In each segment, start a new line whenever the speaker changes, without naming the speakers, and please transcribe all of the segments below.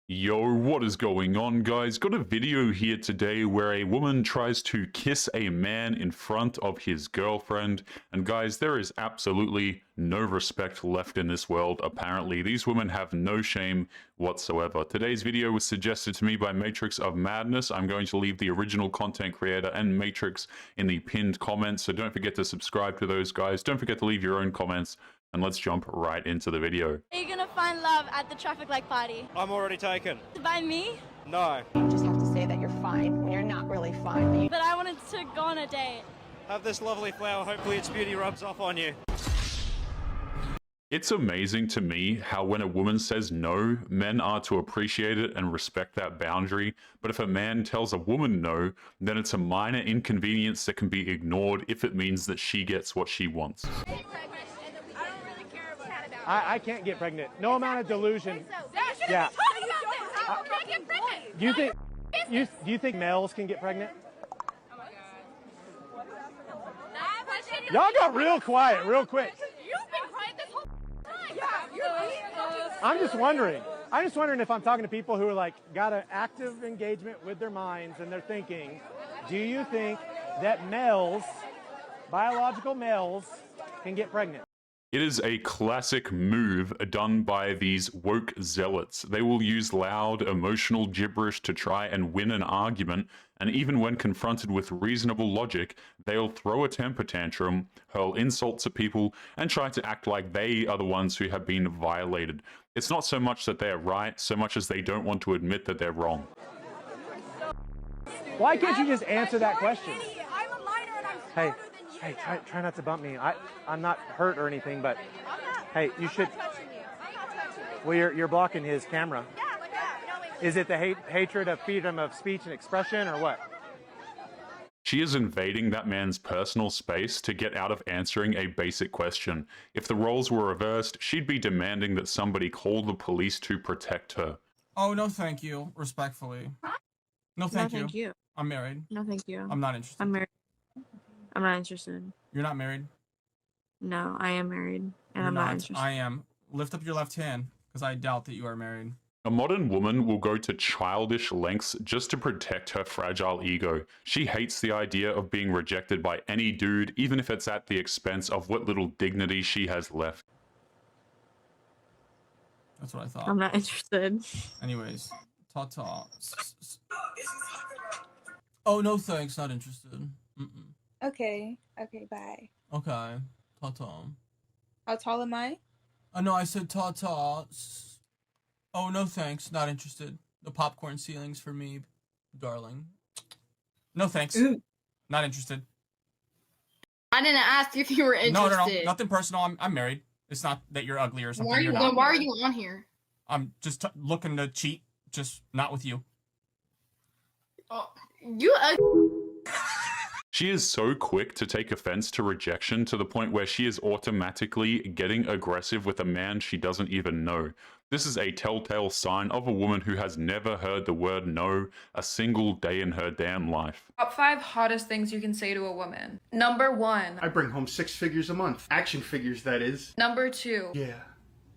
Yo, what is going on, guys? Got a video here today where a woman tries to kiss a man in front of his girlfriend. And guys, there is absolutely no respect left in this world, apparently. These women have no shame whatsoever. Today's video was suggested to me by Matrix of Madness. I'm going to leave the original content creator and Matrix in the pinned comments, so don't forget to subscribe to those guys. Don't forget to leave your own comments. And let's jump right into the video.
Are you gonna find love at the traffic light party?
I'm already taken.
By me?
No.
You just have to say that you're fine when you're not really fine.
But I wanted to go on a date.
Have this lovely flower, hopefully its beauty rubs off on you.
It's amazing to me how when a woman says no, men are to appreciate it and respect that boundary. But if a man tells a woman no, then it's a minor inconvenience that can be ignored if it means that she gets what she wants.
I can't get pregnant. No amount of delusion. Yeah. Do you think males can get pregnant? Y'all got real quiet, real quick.
You've been quiet this whole time.
I'm just wondering if I'm talking to people who are like got an active engagement with their minds and they're thinking, do you think that males, biological males, can get pregnant?
It is a classic move done by these woke zealots. They will use loud, emotional gibberish to try and win an argument, and even when confronted with reasonable logic, they'll throw a temper tantrum, hurl insults at people, and try to act like they are the ones who have been violated. It's not so much that they're right, so much as they don't want to admit that they're wrong.
Why can't you just answer that question?
I'm a minor and I'm
Hey,
smarter than you.
hey, try not to bump me. I'm not hurt or anything, but hey, you should. Well, you're blocking his camera.
Yeah, like that. No,
Is it the hatred of freedom of speech and expression, or what?
She is invading that man's personal space to get out of answering a basic question. If the roles were reversed, she'd be demanding that somebody call the police to protect her.
Oh, no thank you, respectfully. No thank
No, thank you.
I'm married.
No, thank you.
I'm not interested.
I'm married. I'm not interested.
You're not married?
No, I am married, and
You're
I'm not interested.
I am. Lift up your left hand, because I doubt that you are married.
A modern woman will go to childish lengths just to protect her fragile ego. She hates the idea of being rejected by any dude, even if it's at the expense of what little dignity she has left.
That's what I thought.
I'm not interested.
Anyways, ta-ta. Oh, no thanks, not interested. Mm-mm.
Okay, bye.
Okay, ta-ta.
How tall am I?
No, I said ta-ta. Oh, no thanks, not interested. The popcorn ceiling's for me, darling. No thanks.
Ooh.
Not interested.
I didn't ask if you were interested.
No, nothing personal. I'm married. It's not that you're ugly or something.
Why are you,
You're
then
not.
why are you on here?
I'm just looking to cheat, just not with you.
Oh, you
She is so quick to take offense to rejection to the point where she is automatically getting aggressive with a man she doesn't even know. This is a telltale sign of a woman who has never heard the word no a single day in her damn life.
Top 5 hottest things you can say to a woman. Number 1.
I bring home 6 figures a month. Action figures, that is.
Number 2.
Yeah.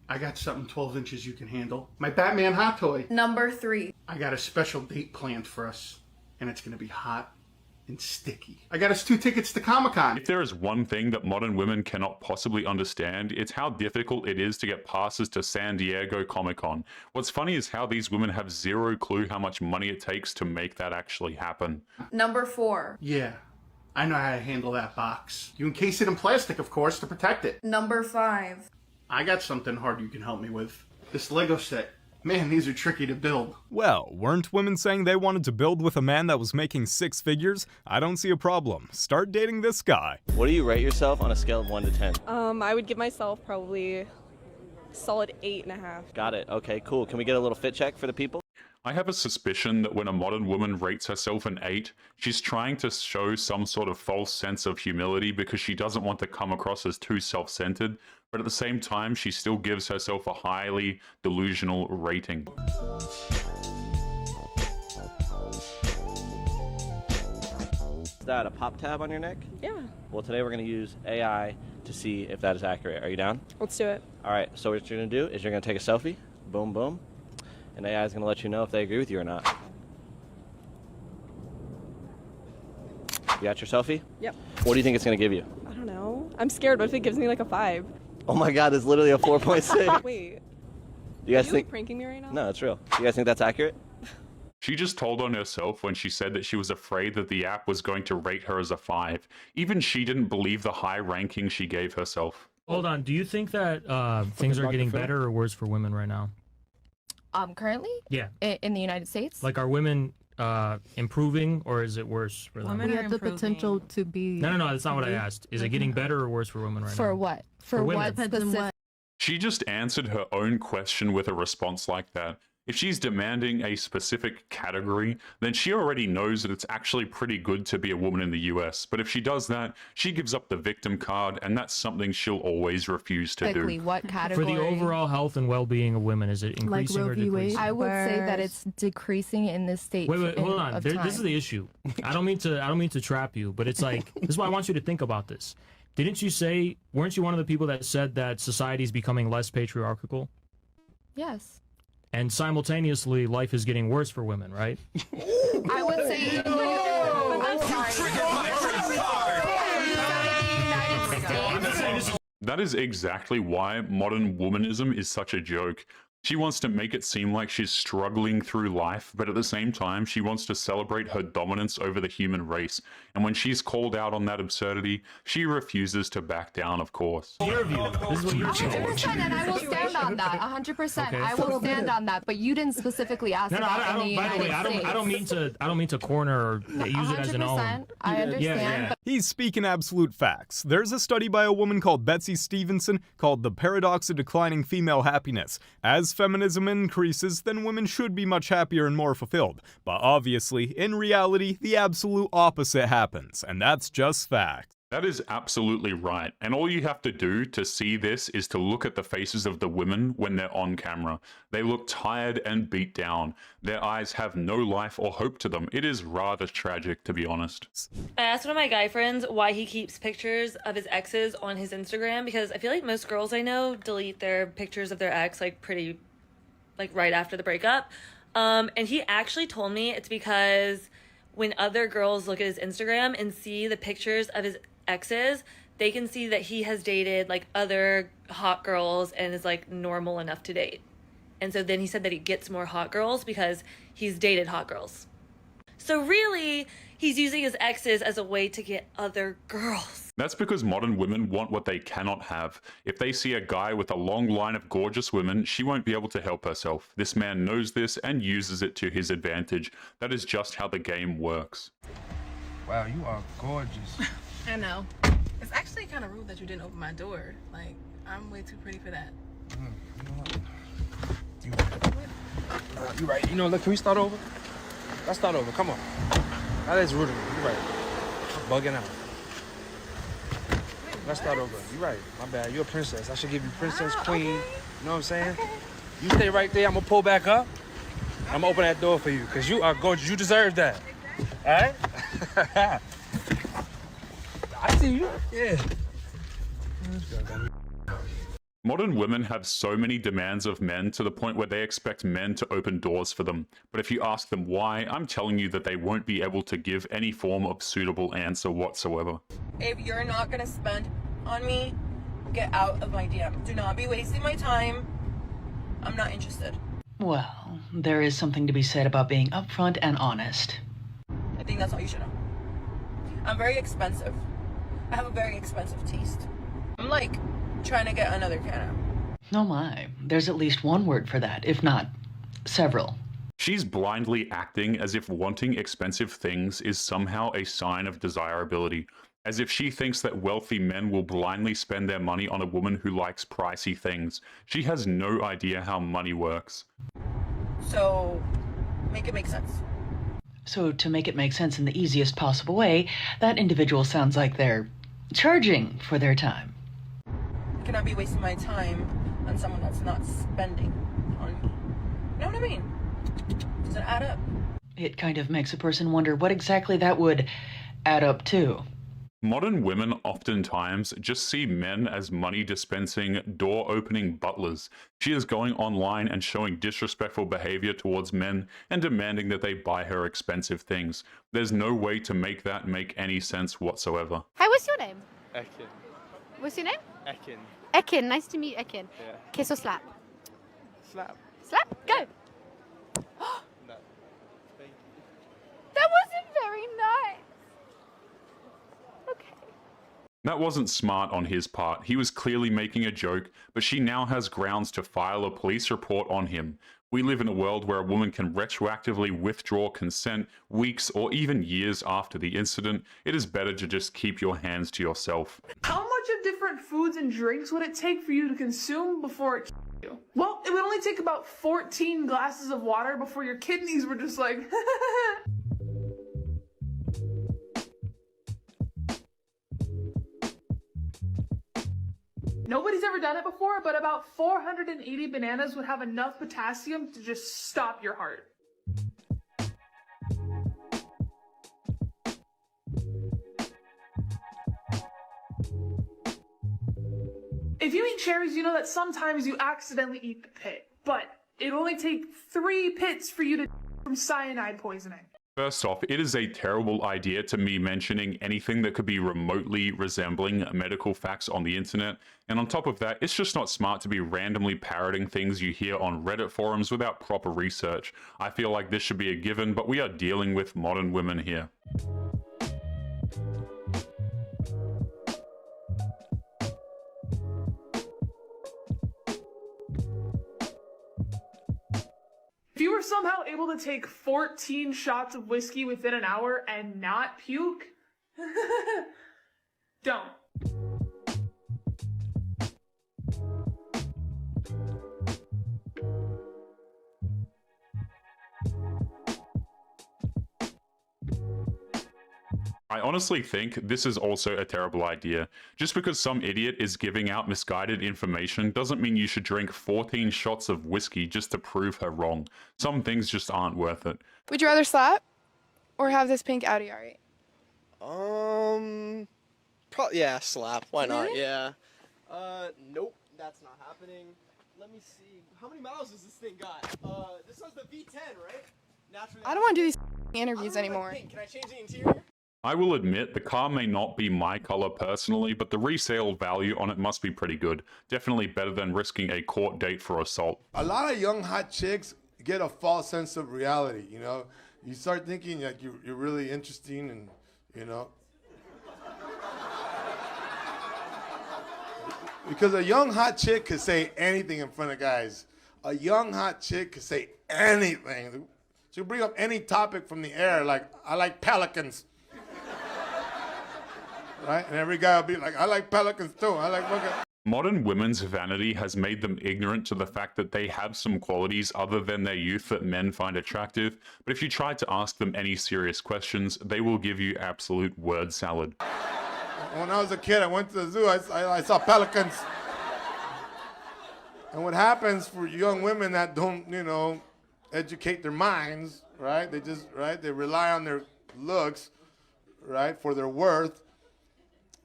I got something 12 inches you can handle. My Batman hot toy.
Number 3.
I got a special date planned for us. And it's gonna be hot and sticky. I got us 2 tickets to Comic-Con.
If there is one thing that modern women cannot possibly understand, it's how difficult it is to get passes to San Diego Comic-Con. What's funny is how these women have zero clue how much money it takes to make that actually happen.
Number 4.
Yeah. I know how to handle that box. You encase it in plastic, of course, to protect it.
Number 5.
I got something hard you can help me with. This Lego set. Man, these are tricky to build.
Well, weren't women saying they wanted to build with a man that was making 6 figures? I don't see a problem. Start dating this guy.
What do you rate yourself on a scale of 1 to 10?
I would give myself probably a solid 8.5.
Got it. Okay, cool. Can we get a little fit check for the people?
I have a suspicion that when a modern woman rates herself an 8, she's trying to show some sort of false sense of humility because she doesn't want to come across as too self-centered, but at the same time, she still gives herself a highly delusional rating.
Is that a pop tab on your neck?
Yeah.
Well, today we're going to use AI to see if that is accurate. Are you down?
Let's do it.
All right, so what you're going to do is you're going to take a selfie. Boom, boom. and AI is going to let you know if they agree with you or not. You got your selfie?
Yep.
What do you think it's going to give you?
I don't know. I'm scared. What if it gives me like a 5?
Oh my god, it's literally a 4.6.
Wait.
You guys
Are you
think...
like, pranking me right now?
No, it's real. You guys think that's accurate?
She just told on herself when she said that she was afraid that the app was going to rate her as a 5. Even she didn't believe the high ranking she gave herself.
Hold on, do you think that things are getting better or worse for women right now?
Currently?
Yeah.
In the United States?
Like, are women improving or is it worse for them?
We have the potential to be...
No, that's not what I asked. Is it getting better or worse for women right now?
For what? For
women.
what specific?
She just answered her own question with a response like that. If she's demanding a specific category, then she already knows that it's actually pretty good to be a woman in the US. But if she does that, she gives up the victim card, and that's something she'll always refuse to do.
What category?
For the overall health and well-being of women, is it increasing or decreasing?
I would say that it's decreasing in this state.
Wait, hold on. This is the issue. I don't mean to trap you, but it's like, this is why I want you to think about this. Didn't you say, weren't you one of the people that said that society is becoming less patriarchal?
Yes.
And simultaneously, life is getting worse for women, right?
I would say... I'm sorry.
That is exactly why modern womanism is such a joke. She wants to make it seem like she's struggling through life, but at the same time, she wants to celebrate her dominance over the human race. And when she's called out on that absurdity, she refuses to back down, of course.
Your view. This is what you're saying.
100%, and I will stand on that. 100%. Okay. I will stand on that. But you didn't specifically ask about in the United States.
I don't mean to corner or use it as an own.
I understand.
Yeah.
He's speaking absolute facts. There's a study by a woman called Betsy Stevenson called The Paradox of Declining Female Happiness. As feminism increases, then women should be much happier and more fulfilled. But obviously, in reality, the absolute opposite happens, and that's just fact.
That is absolutely right, and all you have to do to see this is to look at the faces of the women when they're on camera. They look tired and beat down. Their eyes have no life or hope to them. It is rather tragic, to be honest.
I asked one of my guy friends why he keeps pictures of his exes on his Instagram, because I feel like most girls I know delete their pictures of their ex like right after the breakup. And he actually told me it's because when other girls look at his Instagram and see the pictures of his exes, they can see that he has dated like other hot girls and is like normal enough to date. And so then he said that he gets more hot girls because he's dated hot girls. So really, he's using his exes as a way to get other girls.
That's because modern women want what they cannot have. If they see a guy with a long line of gorgeous women, she won't be able to help herself. This man knows this and uses it to his advantage. That is just how the game works.
Wow, you are gorgeous.
I know. It's actually kind of rude that you didn't open my door. Like, I'm way too pretty for that.
You know what? You're right. You know, look, can we start over? Let's start over. Come on. That is rude of me. You're right. I'm bugging out. Let's start over. You're right. My bad. You're a princess. I should give you princess, queen. You know what I'm saying? Okay. You stay right there. I'm going to pull back up. I'm going to open that door for you because you are gorgeous. You deserve that. All right? I see you. Yeah.
Modern women have so many demands of men to the point where they expect men to open doors for them. But if you ask them why, I'm telling you that they won't be able to give any form of suitable answer whatsoever.
If you're not gonna spend on me, get out of my DM. Do not be wasting my time. I'm not interested.
Well, there is something to be said about being upfront and honest.
I think that's all you should know. I'm very expensive. I have a very expensive taste. I'm like trying to get another Canna.
Oh my, there's at least one word for that, if not several.
She's blindly acting as if wanting expensive things is somehow a sign of desirability, as if she thinks that wealthy men will blindly spend their money on a woman who likes pricey things. She has no idea how money works.
So, make it make sense.
So to make it make sense in the easiest possible way, that individual sounds like they're charging for their time.
I cannot be wasting my time on someone that's not spending on me. You know what I mean? Does it add up?
It kind of makes a person wonder what exactly that would add up to.
Modern women oftentimes just see men as money-dispensing, door-opening butlers. She is going online and showing disrespectful behavior towards men and demanding that they buy her expensive things. There's no way to make that make any sense whatsoever.
Hi, what's your name?
Ekin.
What's your name?
Ekin.
Ekin, nice to meet Ekin.
Yeah.
Kiss or slap?
Slap.
Slap? Go!
No. Thank you.
That wasn't very nice. Okay.
That wasn't smart on his part. He was clearly making a joke, but she now has grounds to file a police report on him. We live in a world where a woman can retroactively withdraw consent weeks or even years after the incident. It is better to just keep your hands to yourself.
How much of different foods and drinks would it take for you to consume before it kills you? Well, it would only take about 14 glasses of water before your kidneys were just like Nobody's ever done it before, but about 480 bananas would have enough potassium to just stop your heart. If you eat cherries, you know that sometimes you accidentally eat the pit, but it'll only take 3 pits for you to from cyanide poisoning.
First off, it is a terrible idea to me mentioning anything that could be remotely resembling medical facts on the internet, and on top of that, it's just not smart to be randomly parroting things you hear on Reddit forums without proper research. I feel like this should be a given, but we are dealing with modern women here.
If you were somehow able to take 14 shots of whiskey within an hour and not puke, don't.
I honestly think this is also a terrible idea. Just because some idiot is giving out misguided information doesn't mean you should drink 14 shots of whiskey just to prove her wrong. Some things just aren't worth it.
Would you rather slap or have this pink Audi R8?
Probably, yeah, slap. Why not?
Really?
Yeah. Nope, that's not happening. Let me see. How many miles does this thing got? This one's the V10, right? Naturally.
I don't want to do these interviews anymore.
Can I change the interior?
I will admit the car may not be my color personally, but the resale value on it must be pretty good. Definitely better than risking a court date for assault.
A lot of young hot chicks get a false sense of reality, you know? You start thinking like you're really interesting and, you know. Because a young hot chick could say anything in front of guys. A young hot chick could say anything. She'll bring up any topic from the air, like, I like pelicans. Right? And every guy will be like, I like pelicans too. I like fucking.
Modern women's vanity has made them ignorant to the fact that they have some qualities other than their youth that men find attractive, but if you try to ask them any serious questions, they will give you absolute word salad.
When I was a kid, I went to the zoo, I saw pelicans. And what happens for young women that don't, you know, educate their minds, right? They just, right? They rely on their looks, right, for their worth.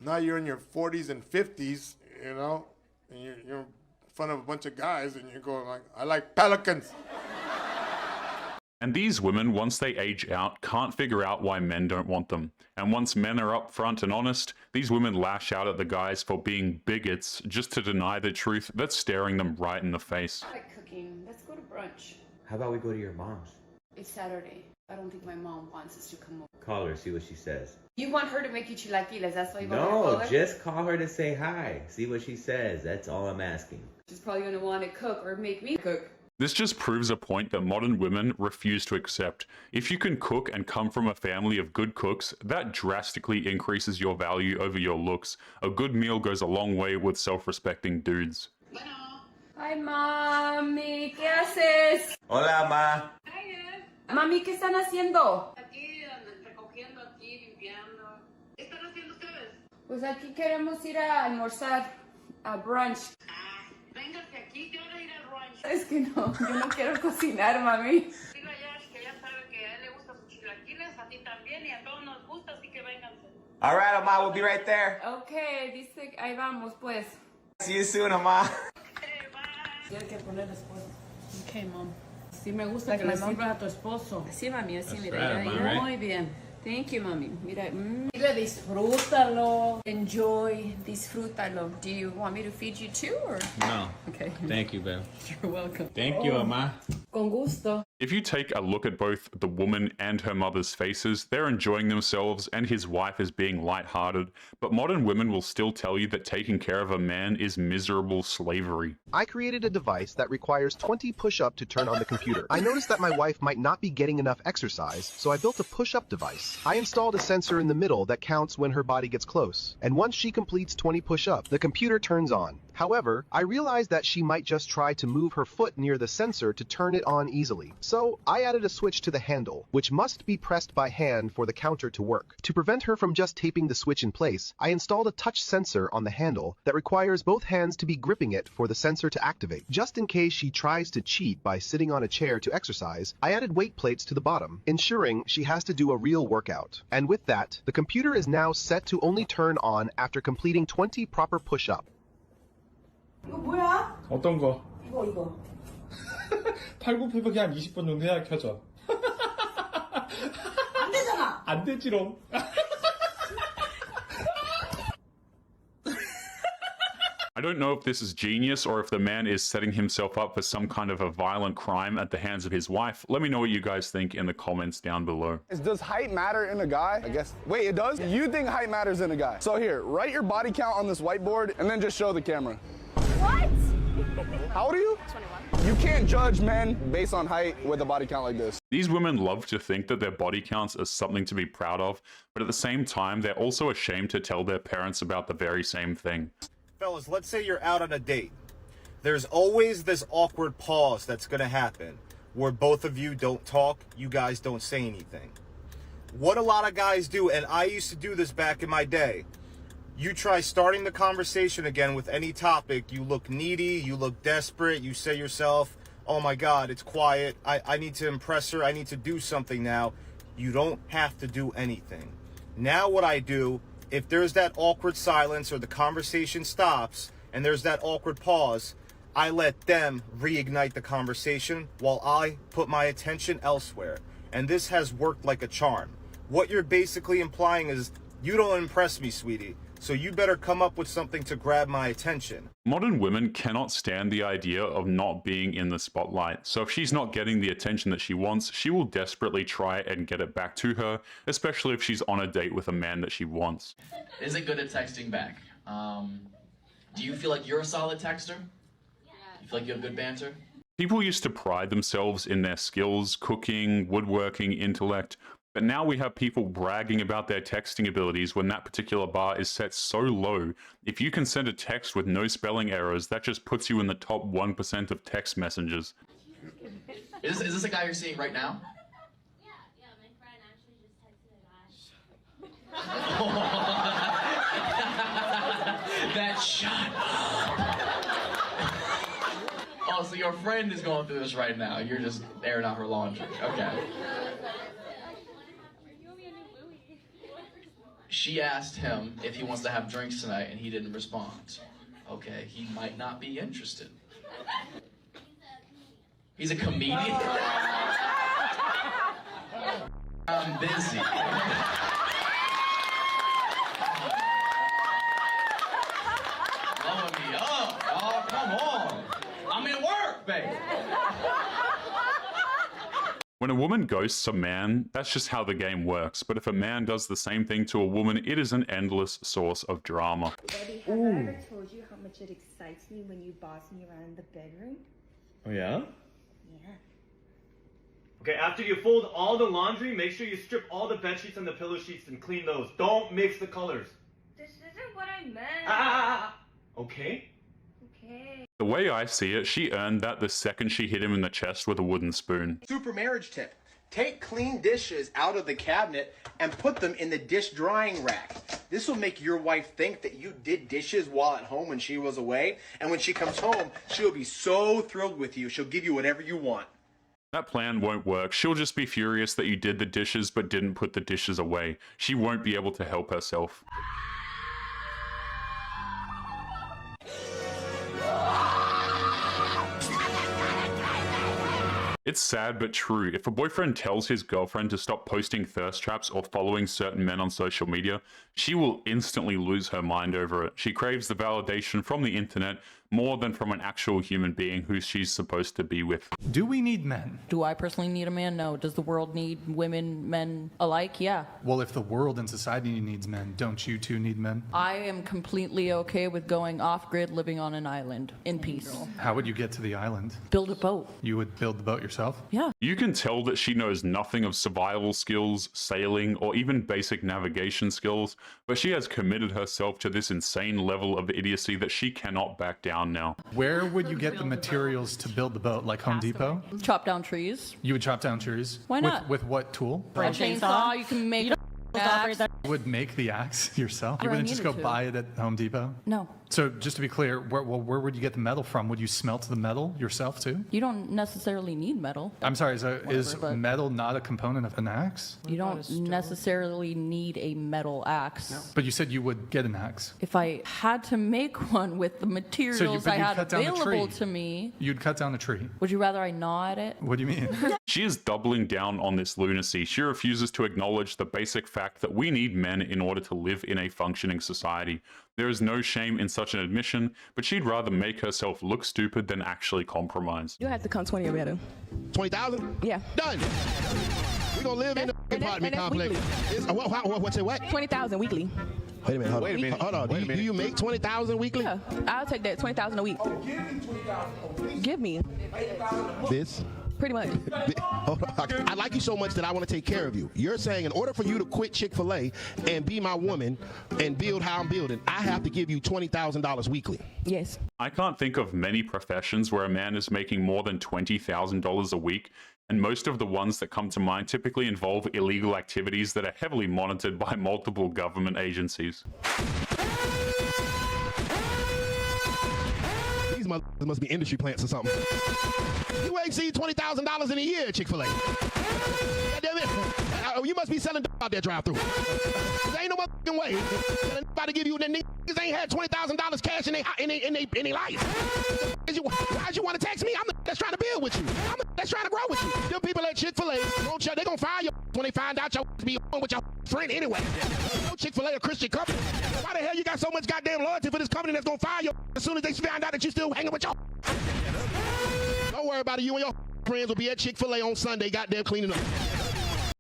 Now you're in your 40s and 50s, you know, and you're in front of a bunch of guys and you're going like, I like pelicans.
And these women, once they age out, can't figure out why men don't want them. And once men are upfront and honest, these women lash out at the guys for being bigots just to deny the truth that's staring them right in the face.
I like cooking. Let's go to brunch.
How about we go to your mom's?
It's Saturday. I don't think my mom wants us to come over.
Call her, see what she says.
You want her to make you chilaquiles, that's why you want her to
No,
call her?
just call her to say hi. See what she says. That's all I'm asking.
She's probably going to want to cook or make me cook.
This just proves a point that modern women refuse to accept. If you can cook and come from a family of good cooks, that drastically increases your value over your looks. A good meal goes a long way with self-respecting dudes.
Hi, mami. ¿Qué haces?
Hola, ma.
Mami, ¿qué están haciendo?
Aquí, recogiendo aquí, limpiando. ¿Qué están haciendo ustedes?
Pues aquí queremos ir a almorzar, a brunch.
Véngase aquí, ¿qué hora ir al brunch?
Es que no, yo no quiero cocinar, mami.
Digo a Yash que ya sabe que a él le gustan sus chilaquiles, a ti también, y a todos nos gusta, así que vénganse.
All right, Ama, we'll be right there.
Okay, dice, ahí vamos, pues.
See you soon, Ama.
Okay, mom. Sí me gusta que le sirvas a tu esposo. Sí, mami, así, mira.
right.
Muy bien. Thank you, mami. Mira, Dile, disfrútalo. Enjoy, disfrútalo. Do you want me to feed you too, or?
No.
Okay.
Thank you, babe.
You're welcome.
Thank you, Ama.
Con gusto.
If you take a look at both the woman and her mother's faces, they're enjoying themselves and his wife is being lighthearted, but modern women will still tell you that taking care of a man is miserable slavery.
I created a device that requires 20 push-up to turn on the computer. I noticed that my wife might not be getting enough exercise, so I built a push-up device. I installed a sensor in the middle that counts when her body gets close, and once she completes 20 push-ups, the computer turns on. However, I realized that she might just try to move her foot near the sensor to turn it on easily. So I added a switch to the handle, which must be pressed by hand for the counter to work. To prevent her from just taping the switch in place, I installed a touch sensor on the handle that requires both hands to be gripping it for the sensor to activate. Just in case she tries to cheat by sitting on a chair to exercise, I added weight plates to the bottom, ensuring she has to do a real workout. And with that, the computer is now set to only turn on after completing 20 proper push-ups.
이거 뭐야?
어떤 거?
이거.
팔굽혀펴기 한 20분 정도 해야 켜져.
안 되잖아.
안 되지롱.
I don't know if this is genius or if the man is setting himself up for some kind of a violent crime at the hands of his wife. Let me know what you guys think in the comments down below.
Does height matter in a guy? I guess. Wait, it does? You think height matters in a guy? So here, write your body count on this whiteboard and then just show the camera.
What?
How old are you? 21. You can't judge men based on height with a body count like this.
These women love to think that their body counts are something to be proud of, but at the same time, they're also ashamed to tell their parents about the very same thing.
Fellas, let's say you're out on a date. There's always this awkward pause that's gonna happen where both of you don't talk, you guys don't say anything. What a lot of guys do, and I used to do this back in my day, you try starting the conversation again with any topic, you look needy, you look desperate, you say yourself, oh my God, it's quiet, I need to impress her, I need to do something now. You don't have to do anything. Now what I do, if there's that awkward silence or the conversation stops and there's that awkward pause, I let them reignite the conversation while I put my attention elsewhere. And this has worked like a charm. What you're basically implying is, you don't impress me, sweetie, so you better come up with something to grab my attention.
Modern women cannot stand the idea of not being in the spotlight, so if she's not getting the attention that she wants, she will desperately try and get it back to her, especially if she's on a date with a man that she wants.
Is it good at texting back? Do you feel like you're a solid texter? You feel like you have good banter?
People used to pride themselves in their skills, cooking, woodworking, intellect, but now we have people bragging about their texting abilities when that particular bar is set so low. If you can send a text with no spelling errors, that just puts you in the top 1% of text messengers.
Is this a guy you're seeing right now?
Yeah, my friend actually just texted a guy.
That shot. Oh, so your friend is going through this right now. You're just airing out her laundry. Okay. She asked him if he wants to have drinks tonight, and he didn't respond. Okay, he might not be interested. He's a comedian? I'm busy. Blowing me up. Oh, come on. I'm at work, baby.
When a woman ghosts a man, that's just how the game works, but if a man does the same thing to a woman, it is an endless source of drama.
Baby, have I ever told you how much it excites me when you boss me around the bedroom?
Oh yeah?
Yeah.
Okay, after you fold all the laundry, make sure you strip all the bed sheets and the pillow sheets and clean those. Don't mix the colors.
This isn't what I meant.
Okay?
Okay.
The way I see it, she earned that the second she hit him in the chest with a wooden spoon.
Super marriage tip. Take clean dishes out of the cabinet and put them in the dish drying rack. This will make your wife think that you did dishes while at home when she was away. And when she comes home, she'll be so thrilled with you. She'll give you whatever you want.
That plan won't work. She'll just be furious that you did the dishes but didn't put the dishes away. She won't be able to help herself. It's sad but true. If a boyfriend tells his girlfriend to stop posting thirst traps or following certain men on social media, she will instantly lose her mind over it. She craves the validation from the internet more than from an actual human being who she's supposed to be with.
Do we need men?
Do I personally need a man? No. Does the world need women, men alike? Yeah.
Well, if the world and society needs men, don't you two need men?
I am completely okay with going off-grid, living on an island in peace.
How would you get to the island?
Build a boat.
You would build the boat yourself?
Yeah.
You can tell that she knows nothing of survival skills, sailing, or even basic navigation skills, but she has committed herself to this insane level of idiocy that she cannot back down now.
Where would you get the materials to build the boat? Like Home Depot?
Chop down trees.
You would chop down trees?
Why not?
With what tool?
A chainsaw. You can make axe.
You would make the axe yourself? You
Where I
wouldn't just go
needed to.
buy it at Home Depot?
No.
So just to be clear, where would you get the metal from? Would you smelt the metal yourself too?
You don't necessarily need metal.
I'm sorry, is
but-
metal not a component of an axe?
You don't necessarily need a metal axe.
But you said you would get an axe.
If I had to make one with the materials I
you'd
had
cut down the
available
tree.
to me,
You'd cut down a tree.
would you rather I gnaw at it?
What do you mean?
She is doubling down on this lunacy. She refuses to acknowledge the basic fact that we need men in order to live in a functioning society. There is no shame in such an admission, but she'd rather make herself look stupid than actually compromise.
You have to come 20 or better.
20,000?
Yeah.
Done. We're gonna live in the apartment complex. What's it, what?
20,000 weekly.
Wait a minute, hold on. Hold on. Do you make 20,000 weekly?
Yeah, I'll take that. 20,000 a week. Give me.
This?
Pretty much.
Hold on. I like you so much that I want to take care of you. You're saying in order for you to quit Chick-fil-A and be my woman and build how I'm building, I have to give you $20,000 weekly.
Yes.
I can't think of many professions where a man is making more than $20,000 a week, and most of the ones that come to mind typically involve illegal activities that are heavily monitored by multiple government agencies.
These motherfuckers must be industry plants or something. You ain't seen $20,000 in a year at Chick-fil-A. Damn it. You must be selling out there drive-through. There ain't no motherfucking way that anybody give you that niggas ain't had $20,000 cash in their life. Why'd you want to text me? I'm the that's trying to build with you. I'm the that's trying to grow with you. Them people at Chick-fil-A, they gonna fire you when they find out your be with your friend anyway. No Chick-fil-A a Christian company. Why the hell you got so much goddamn loyalty for this company that's gonna fire you as soon as they find out that you still hanging with your? Don't worry about it. You and your friends will be at Chick-fil-A on Sunday, goddamn cleaning up.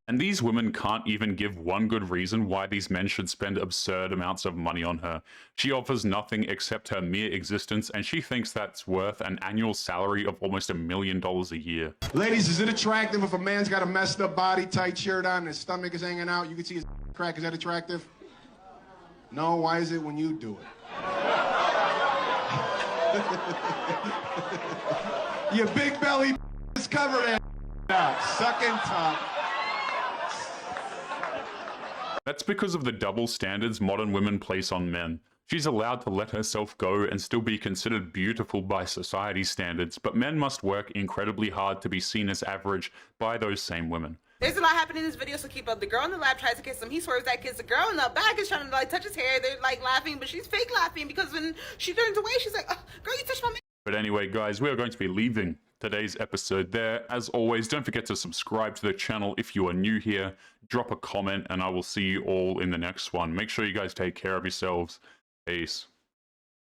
And these women can't even give one good reason why these men should spend absurd amounts of money on her. She offers nothing except her mere existence, and she thinks that's worth an annual salary of almost $1 million a year.
Ladies, is it attractive if a man's got a messed up body, tight shirt on, and his stomach is hanging out? You can see his crack. Is that attractive? No, why is it when you do it? Your big belly is covered in sucking top.
That's because of the double standards modern women place on men. She's allowed to let herself go and still be considered beautiful by society's standards, but men must work incredibly hard to be seen as average by those same women.
There's a lot happening in this video, so keep up. The girl in the lab tries to kiss him. He swerves that kiss. The girl in the back is trying to like touch his hair. They're like laughing, but she's fake laughing because when she turns away, she's like, oh, girl, you touched my man.
But anyway, guys, we are going to be leaving today's episode there. As always, don't forget to subscribe to the channel if you are new here. Drop a comment, and I will see you all in the next one. Make sure you guys take care of yourselves. Peace.